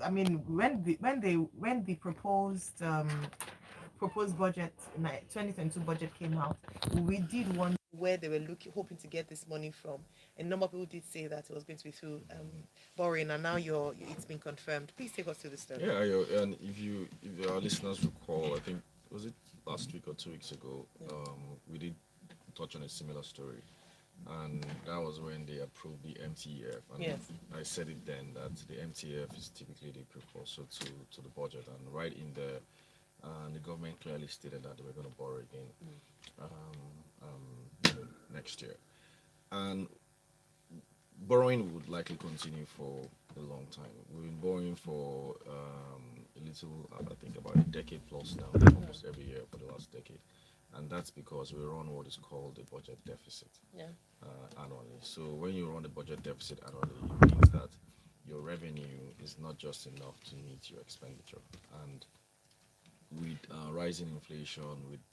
I mean, when the proposed budget, 2022 budget came out, we did one where they were looking, hoping to get this money from. And a number of people did say that it was going to be through borrowing, and now it's been confirmed. Please take us to the story. Yeah, and if our listeners recall, I think was it last week or 2 weeks ago, Yeah. we did touch on a similar story, and that was when they approved the MTF, and Yes. I said it then that the MTF is typically the precursor to the budget, and right in there, the government clearly stated that they were going to borrow again next year, and borrowing would likely continue for a long time. We've been borrowing for a little, I think about a decade plus now, almost every year for the last decade. And that's because we run what is called the budget deficit Yeah. annually. So when you run the budget deficit annually, it means that your revenue is not just enough to meet your expenditure. And with rising inflation, with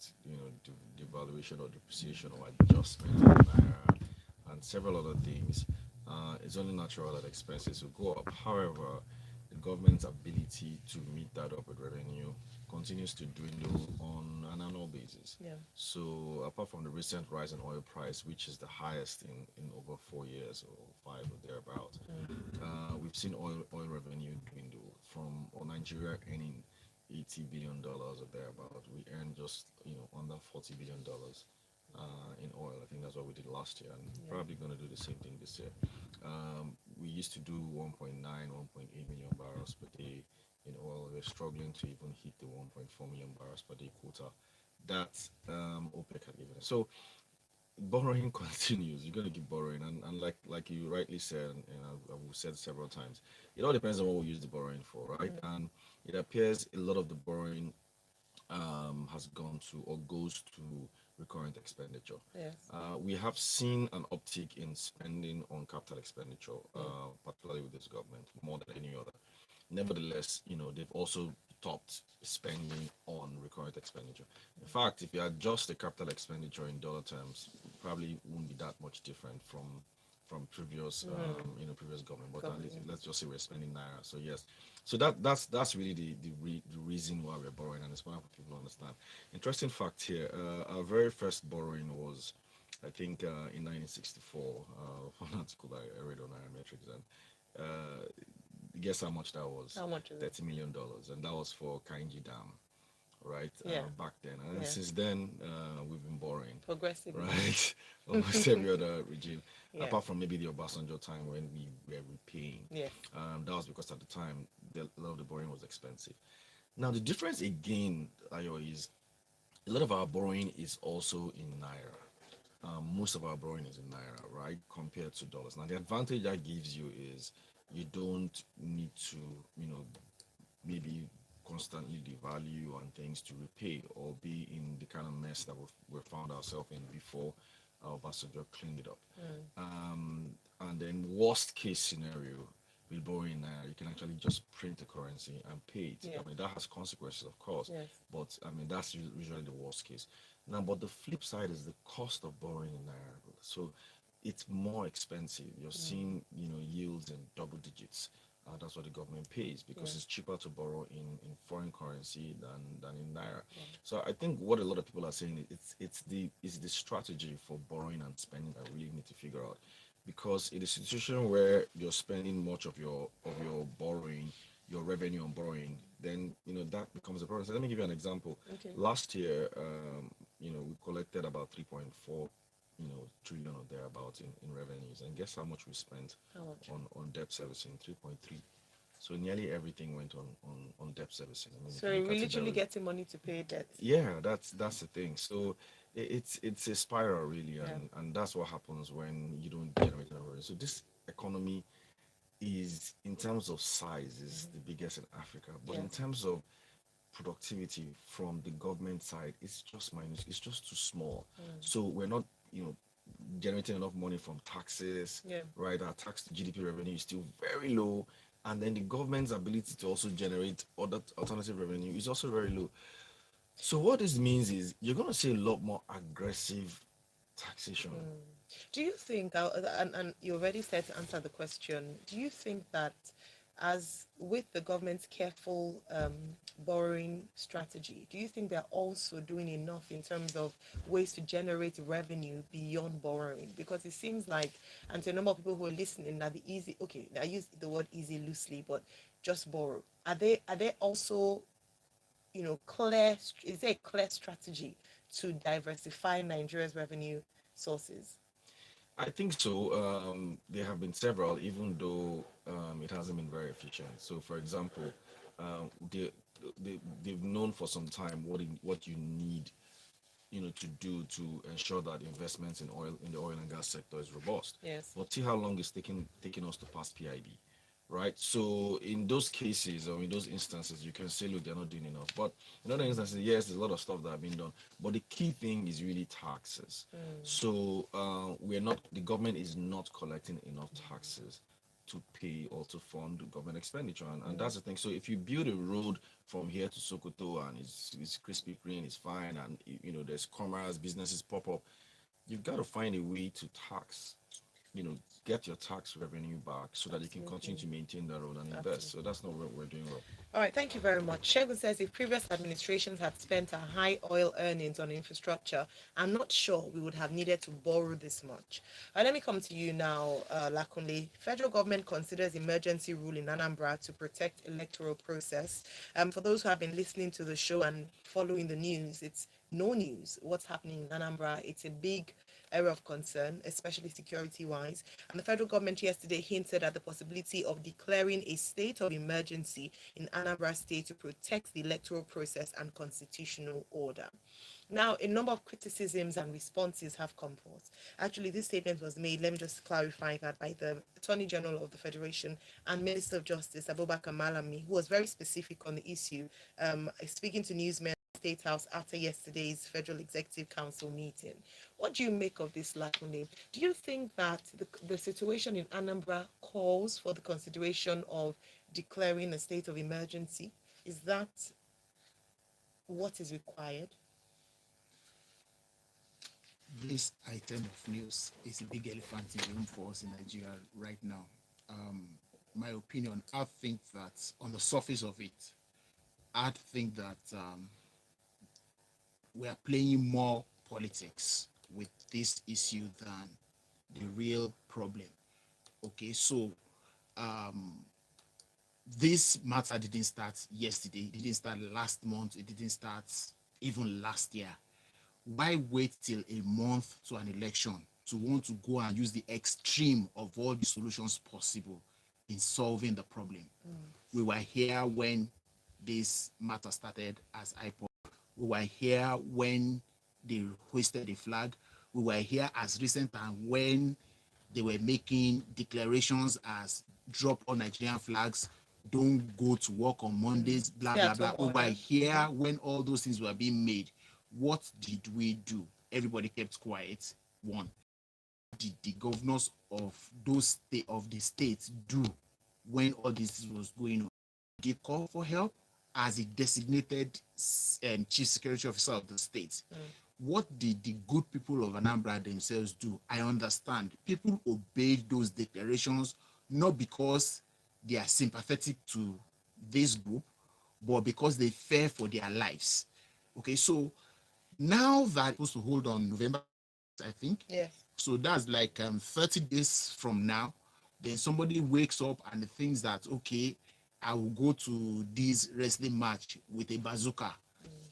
devaluation or depreciation or adjustment in naira, and several other things, it's only natural that expenses will go up. However, the government's ability to meet that up with revenue continues to dwindle on an annual basis. Yeah. So, apart from the recent rise in oil price, which is the highest in over 4 years or five or thereabout, we've seen oil revenue dwindle from Nigeria earning $80 billion or thereabout. We earned just under $40 billion in oil. I think that's what we did last year, and probably going to do the same thing this year. We used to do 1.9, 1.8 million barrels per day in oil. We're struggling to even hit the 1.4 million barrels per day quota that OPEC had given us. So borrowing continues. You're going to keep borrowing, and like you rightly said, and I've said several times, it all depends on what we use the borrowing for, right? And it appears a lot of the borrowing has gone to or goes to recurrent expenditure. Yes. We have seen an uptick in spending on capital expenditure, particularly with this government, more than any other. Nevertheless, they've also topped spending on recurrent expenditure. In fact, if you adjust the capital expenditure in dollar terms, it probably won't be that much different from previous previous government. But at least, let's just say we're spending naira. So yes, so that's really the reason why we're borrowing, and it's important for people to understand. Interesting fact here: our very first borrowing was, I think, in 1964. One article I read on Nairametrics, and guess how much that was? How much is it? $30 million, and that was for Kainji Dam, right? Yeah. Back then, and Yeah. since then, we've been borrowing, Progressively. right? Almost every other regime, Yeah. apart from maybe the Obasanjo time when we were repaying. Yeah. That was because at the time, a lot of the borrowing was expensive. Now, the difference again, Ayo, is a lot of our borrowing is also in naira. Most of our borrowing is in naira, right, compared to dollars. Now, the advantage that gives you is you don't need to, maybe constantly devalue and things to repay or be in the kind of mess that we found ourselves in before Obasanjo cleaned it up. And then worst case scenario, with borrowing naira, you can actually just print the currency and pay it. Yeah. I mean, that has consequences, of course, Yes. but I mean, that's usually the worst case. Now, but the flip side is the cost of borrowing in naira. So it's more expensive. You're seeing, yields in double digits. That's what the government pays because it's cheaper to borrow in foreign currency than in naira. So I think what a lot of people are saying is it's the strategy for borrowing and spending that we really need to figure out, because in a situation where you're spending much of your borrowing, your revenue on borrowing, then that becomes a problem. So let me give you an example. Okay. Last year, we collected about 3.4 trillion or thereabouts in revenues, and guess how much we spent How much? on debt servicing? 3.3. So nearly everything went on debt servicing. I mean, if So you you're look at it that literally way, getting money to pay debt. yeah, that's the thing. So it's a spiral really, Yeah. and that's what happens when you don't generate enough revenue. So this economy is, in terms of size, is the biggest in Africa, but Yeah. in terms of productivity from the government side, it's just minus. It's just too small. So we're not, generating enough money from taxes, Yeah. right? Our tax to GDP revenue is still very low, and then the government's ability to also generate other alternative revenue is also very low. So what this means is you're going to see a lot more aggressive taxation. Do you think, and you already said to answer the question, do you think that as with the government's careful borrowing strategy, do you think they're also doing enough in terms of ways to generate revenue beyond borrowing? Because it seems like, and to a number of people who are listening, that the easy, okay, I use the word easy loosely, but just borrow. Are they also, clear, is there a clear strategy to diversify Nigeria's revenue sources? I think so. There have been several, even though it hasn't been very efficient. So, for example, they've known for some time what you need, to do to ensure that investments in the oil and gas sector is robust. Yes. But see how long it's taking us to pass PID, right? So in those cases or in those instances, you can say, look, they're not doing enough. But in other instances, yes, there's a lot of stuff that have been done. But the key thing is really taxes. So the government is not collecting enough taxes to pay or to fund government expenditure. And that's the thing. So if you build a road from here to Sokoto and it's crispy clean, it's fine, and there's commerce, businesses pop up, you've got to find a way to tax, get your tax revenue back so that you can continue Absolutely. to maintain that road and invest. So Absolutely. that's not what we're doing well. All right, thank you very much. Shegun says if previous administrations had spent a high oil earnings on infrastructure, I'm not sure we would have needed to borrow this much. Let me come to you now, Lakunle. Federal government considers emergency rule in Anambra to protect electoral process. For those who have been listening to the show and following the news, it's no news what's happening in Anambra. It's a big area of concern, especially security wise. And the federal government yesterday hinted at the possibility of declaring a state of emergency in Anambra State to protect the electoral process and constitutional order. Now, a number of criticisms and responses have come forth. Actually, this statement was made, let me just clarify that, by the Attorney General of the Federation and Minister of Justice, Abubakar Malami, who was very specific on the issue, speaking to newsmen at the State House after yesterday's Federal Executive Council meeting. What do you make of this, Lakunle? Do you think that the situation in Anambra calls for the consideration of declaring a state of emergency? Is that what is required? This item of news is a big elephant in the room for us in Nigeria right now. My opinion, I think that on the surface of it, I think that we are playing more politics with this issue than the real problem. Okay, so this matter didn't start yesterday, it didn't start last month, it didn't start even last year. Why wait till a month to an election to want to go and use the extreme of all the solutions possible in solving the problem? We were here when this matter started as IPOP. We were here when they hoisted the flag. We were here as recent and when they were making declarations as drop all Nigerian flags, don't go to work on Mondays, blah, blah, blah. We were here when all those things were being made. What did we do? Everybody kept quiet. One, did the governors of the states do when all this was going on? Did they call for help as a designated chief security officer of the state? What did the good people of Anambra themselves do? I understand people obeyed those declarations not because they are sympathetic to this group, but because they fear for their lives. Okay, so now that supposed to hold on November, I think. Yes. So that's like 30 days from now. Then somebody wakes up and thinks that, okay, I will go to this wrestling match with a bazooka.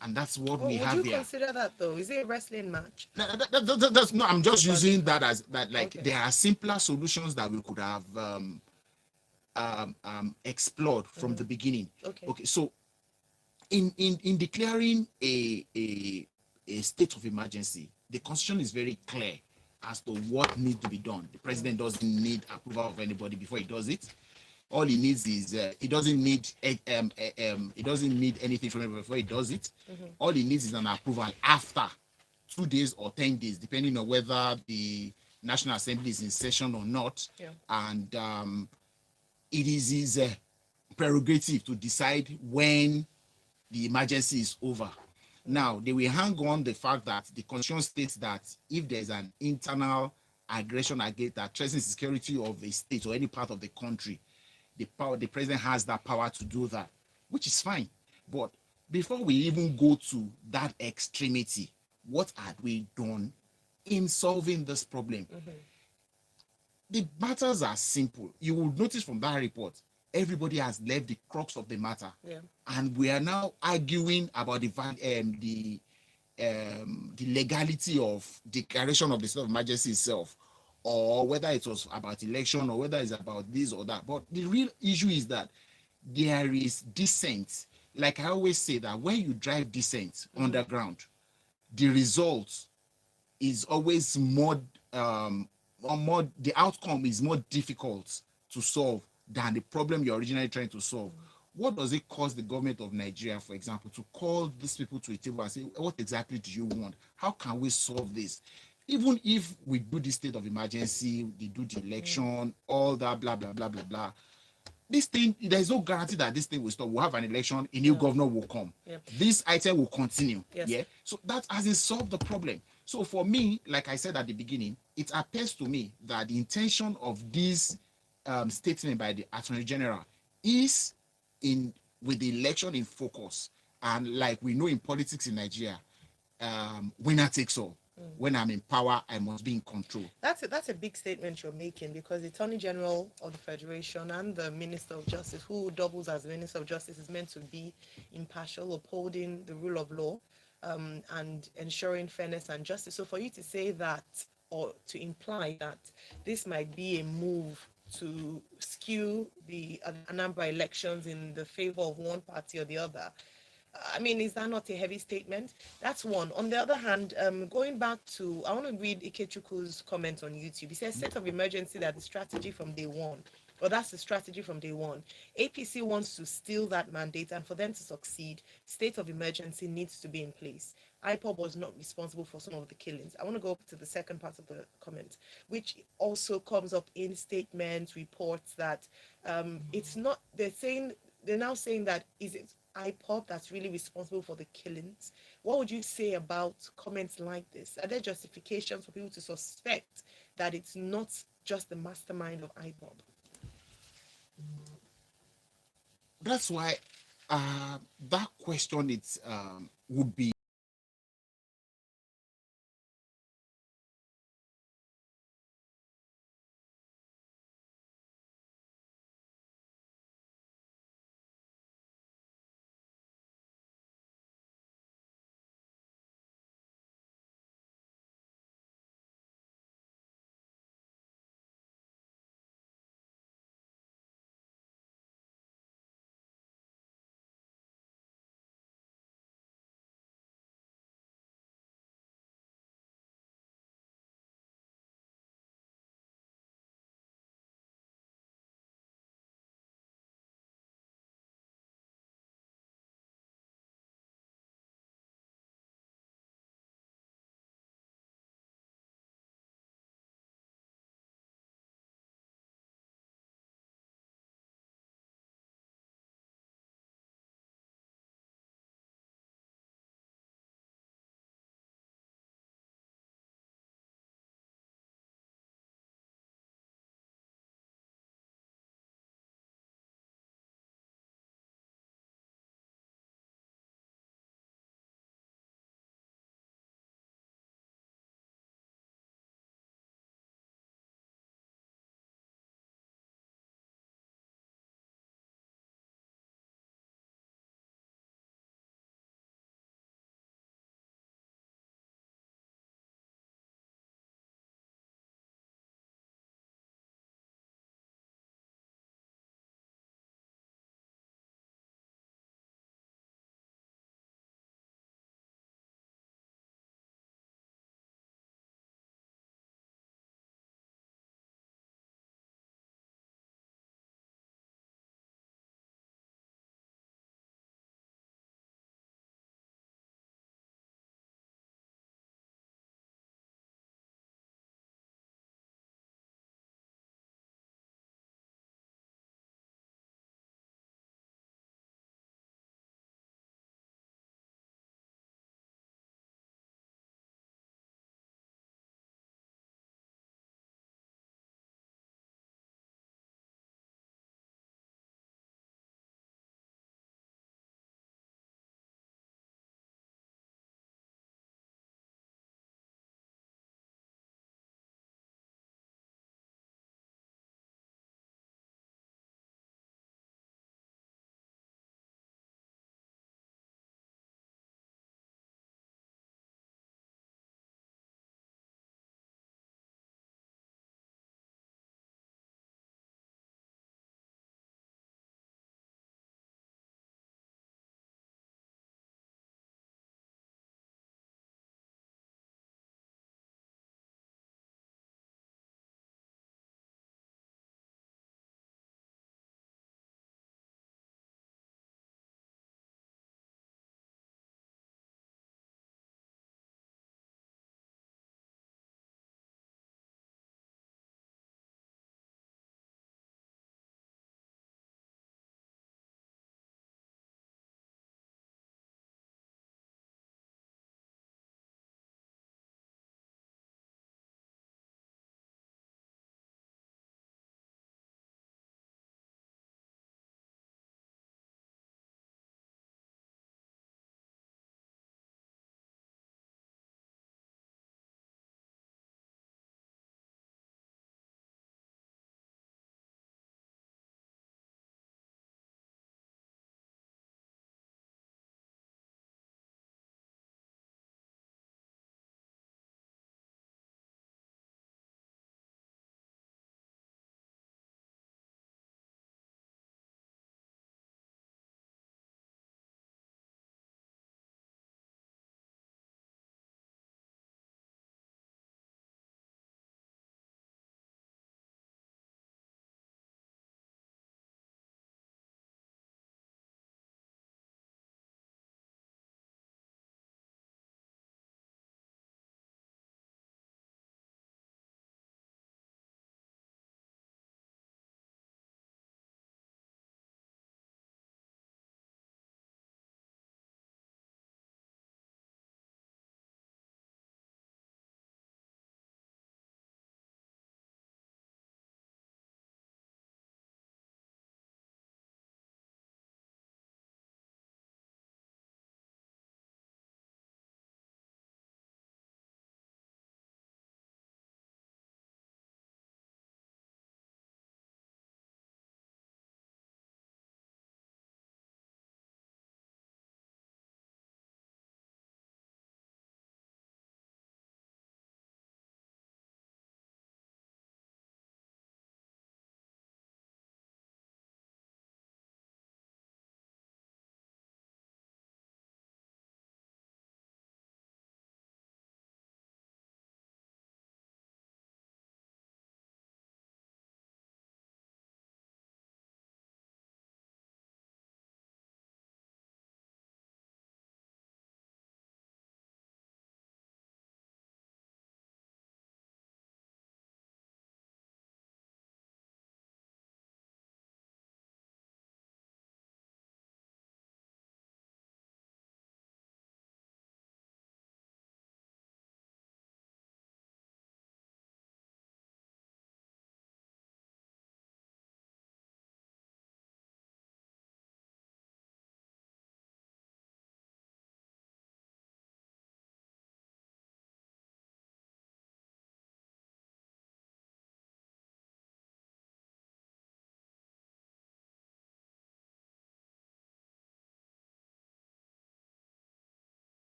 And that's what we have here. Would you consider that though? Is it a wrestling match? That's no, I'm just using that as that, like, Okay. there are simpler solutions that we could have explored from the beginning. Okay, so in declaring a state of emergency, the constitution is very clear as to what needs to be done. The president doesn't need approval of anybody before he does it. All he needs is he doesn't need anything from anybody before he does it. All he needs is an approval after 2 days or 10 days, depending on whether the National Assembly is in session or not. Yeah. And it is his prerogative to decide when the emergency is over. Now, they will hang on the fact that the constitution states that if there's an internal aggression against that threatens the security of a state or any part of the country, The president has that power to do that, which is fine. But before we even go to that extremity, what had we done in solving this problem? The matters are simple. You will notice from that report, everybody has left the crux of the matter, Yeah. and we are now arguing about the legality of declaration of the state of emergency itself, or whether it was about election, or whether it's about this or that. But the real issue is that there is dissent. Like I always say, that when you drive dissent underground, the result is always more or more the outcome is more difficult to solve than the problem you're originally trying to solve. What does it cost the government of Nigeria, for example, to call these people to a table and say, what exactly do you want? How can we solve this? Even if we do the state of emergency, they do the election, all that, blah, blah, blah, blah, blah. This thing, there's no guarantee that this thing will stop. We'll have an election, a new governor will come. Yeah. This item will continue. Yes. Yeah. So that hasn't solved the problem. So for me, like I said at the beginning, it appears to me that the intention of this statement by the Attorney General is in with the election in focus. And like we know in politics in Nigeria, winner takes all. When I'm in power, I must be in control. That's a big statement you're making, because the Attorney General of the Federation and the Minister of Justice, who doubles as Minister of Justice, is meant to be impartial, upholding the rule of law, and ensuring fairness and justice. So for you to say that, or to imply that this might be a move to skew the Anambra elections in the favor of one party or the other, I mean, is that not a heavy statement? That's one. On the other hand, going back to, I want to read Ikechukwu's comment on YouTube. He says, state of emergency, that the strategy from day one, or that's the strategy from day one. APC wants to steal that mandate, and for them to succeed, state of emergency needs to be in place. IPOB was not responsible for some of the killings. I want to go up to the second part of the comment, which also comes up in statements, reports, that it's not, they're now saying that, is it IPOB that's really responsible for the killings? What would you say about comments like this? Are there justifications for people to suspect that it's not just the mastermind of IPOB? That's why that question would be